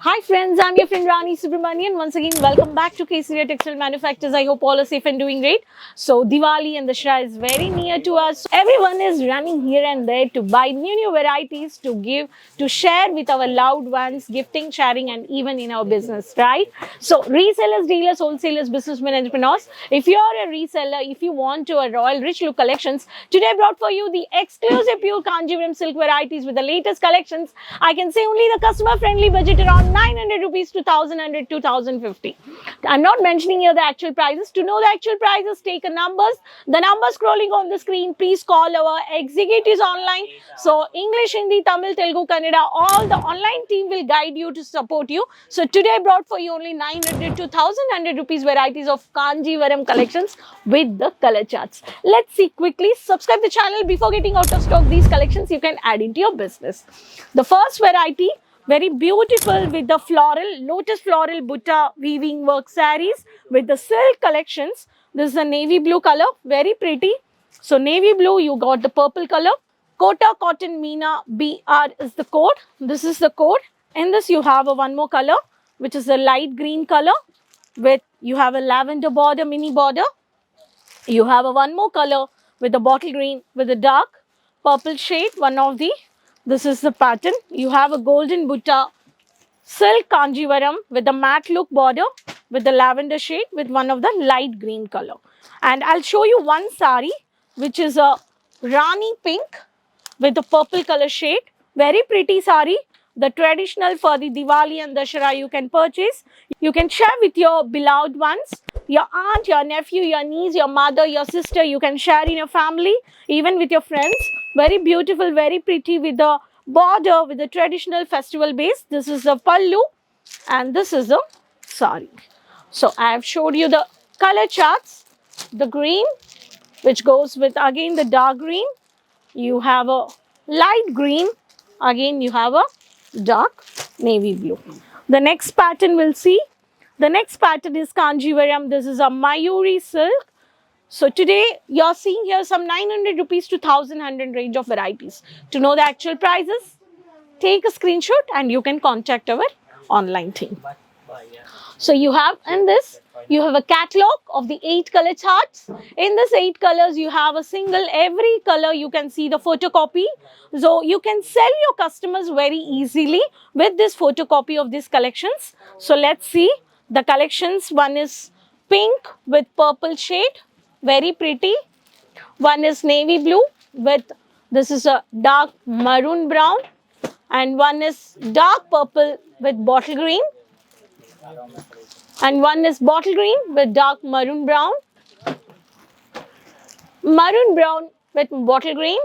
Hi friends, I'm your friend Rani Subramanian. Once again, welcome back to Kesaria Textile Manufacturers. I hope all are safe and doing great. So Diwali and Dussehra is very near to us. Everyone is running here and there to buy new varieties to give, to share with our loved ones, gifting, sharing, and even in our business, right? So resellers, dealers, wholesalers, businessmen, entrepreneurs. If you are a reseller, if you want to a royal rich look collections, today I brought for you the exclusive pure Kanjivaram silk varieties with the latest collections. I can say only the customer friendly budget around 900 rupees to 1100 2050. I'm not mentioning here the actual prices. To know the actual prices, take a numbers. The numbers scrolling on the screen. Please call our executives online. So English, Hindi, Tamil, Telugu, Kannada, all the online team will guide you to support you. So today I brought for you only 900 to 1100 rupees varieties of Kanjivaram collections with the color charts. Let's see quickly. Subscribe the channel before getting out of stock these collections you can add into your business. The first variety, very beautiful with the lotus floral butta weaving work sarees with the silk collections. This is a navy blue color, very pretty. So navy blue, you got the purple color. Kota Cotton Meena BR is the code. This is the code. In this you have a one more color, which is a light green color with, you have a lavender border, mini border. You have a one more color with the bottle green with a dark purple shade, one of the, this is the pattern. You have a golden butta silk kanjivaram with the matte look border with the lavender shade with one of the light green color. And I'll show you one sari which is a Rani pink with the purple color shade. Very pretty sari. The traditional for the Diwali and Dussehra you can purchase. You can share with your beloved ones, your aunt, your nephew, your niece, your mother, your sister. You can share in your family, even with your friends. Very beautiful, very pretty with the border with the traditional festival base. This is the pallu and this is the sari. So I have showed you the color charts. The green, which goes with again the dark green. You have a light green, again you have a dark navy blue. The next pattern we'll see. The next pattern is Kanjivaram. This is a Mayuri silk. So today you're seeing here some 900 rupees to 1100 range of varieties. To know the actual prices, take a screenshot and you can contact our online team. So you have in this, you have a catalog of the 8 color charts. In this 8 colors, you have a single, every color you can see the photocopy. So you can sell your customers very easily with this photocopy of these collections. So let's see the collections. One is pink with purple shade, very pretty. One is navy blue with, this is a dark maroon brown. And one is dark purple with bottle green. And one is bottle green with dark maroon brown, maroon brown with bottle green,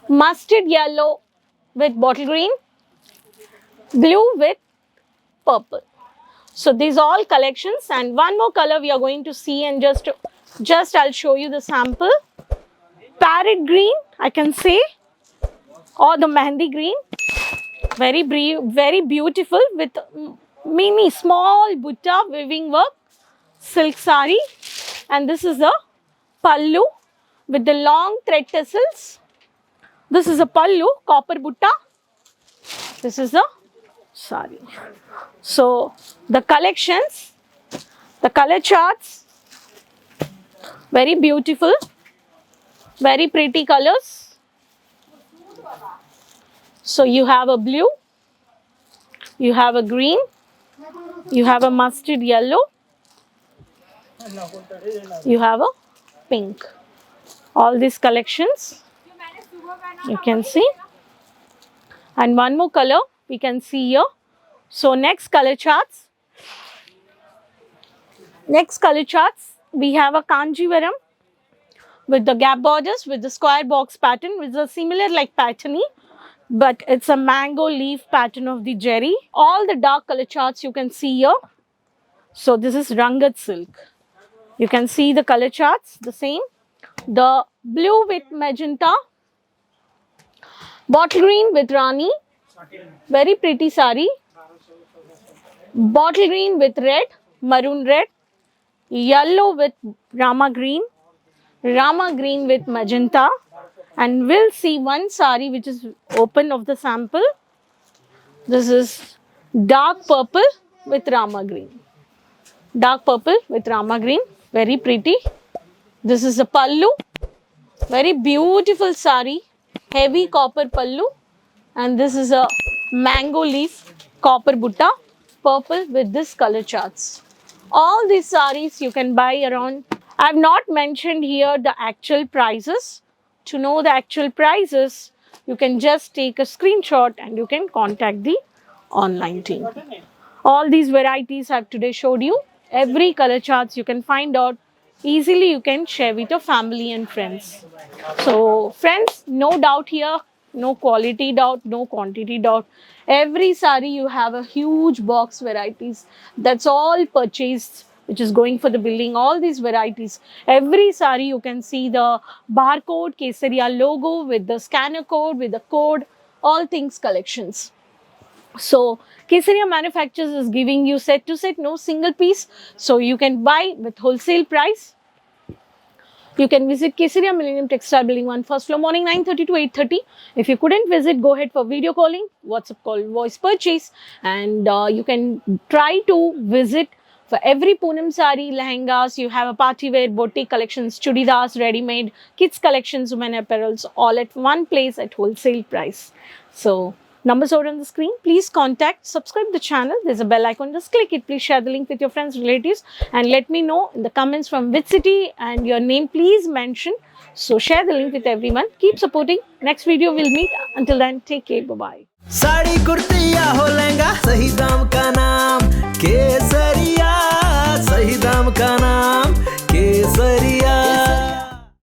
mustard yellow with bottle green, blue with purple. So these all collections, and one more color we are going to see, and just I'll show you the sample. Parrot green, I can say, or the mehndi green, very beautiful with mini small butta weaving work silk sari. And this is a pallu with the long thread tassels. This is a pallu, copper butta. This is a sari. So the collections, the color charts, very beautiful, very pretty colors. So you have a blue, you have a green, you have a mustard yellow, you have a pink. All these collections you can see. And one more color we can see here. So next color charts. Next color charts, we have a Kanjivaram with the gap borders with the square box pattern, which is a similar like patterny, but it's a mango leaf pattern of the jerry. All the dark color charts you can see here. So this is Rangat silk. You can see the color charts, the same. The blue with magenta, bottle green with Rani, very pretty sari. Bottle green with red, maroon red, yellow with Rama green with magenta. And we'll see one sari which is open of the sample. This is dark purple with Rama green. Dark purple with Rama green. Very pretty. This is a pallu. Very beautiful sari. Heavy copper pallu. And this is a mango leaf copper butta. Purple with this color charts. All these saris you can buy around. I have not mentioned here the actual prices. To know the actual prices, you can just take a screenshot and you can contact the online team. All these varieties I've today showed you. Every color charts you can find out easily. You can share with your family and friends. So friends, no doubt here, no quality doubt, no quantity doubt. Every sari you have a huge box varieties. That's all purchased, which is going for the billing. All these varieties. Every sari you can see the barcode, Kesaria logo with the scanner code, with the code, all things collections. So Kesaria Manufactures is giving you set to set, no single piece. So you can buy with wholesale price. You can visit Kesaria Millennium Textile Building 1, first floor, morning 9:30 to 8:30. If you couldn't visit, go ahead for video calling, WhatsApp call, voice purchase, and you can try to visit for every Poonam sari, lehengas. You have a party wear, boutique collections, chudidars, ready-made, kids collections, women apparels, all at one place at wholesale price. So numbers are on the screen. Please contact, subscribe the channel. There's a bell icon. Just click it. Please share the link with your friends, relatives, and let me know in the comments from which city and your name. Please mention. So share the link with everyone. Keep supporting. Next video we'll meet. Until then, take care. Bye-bye. Sari kurti या हो लहंगा, सही दाम का नाम केसरिया, सही दाम का नाम।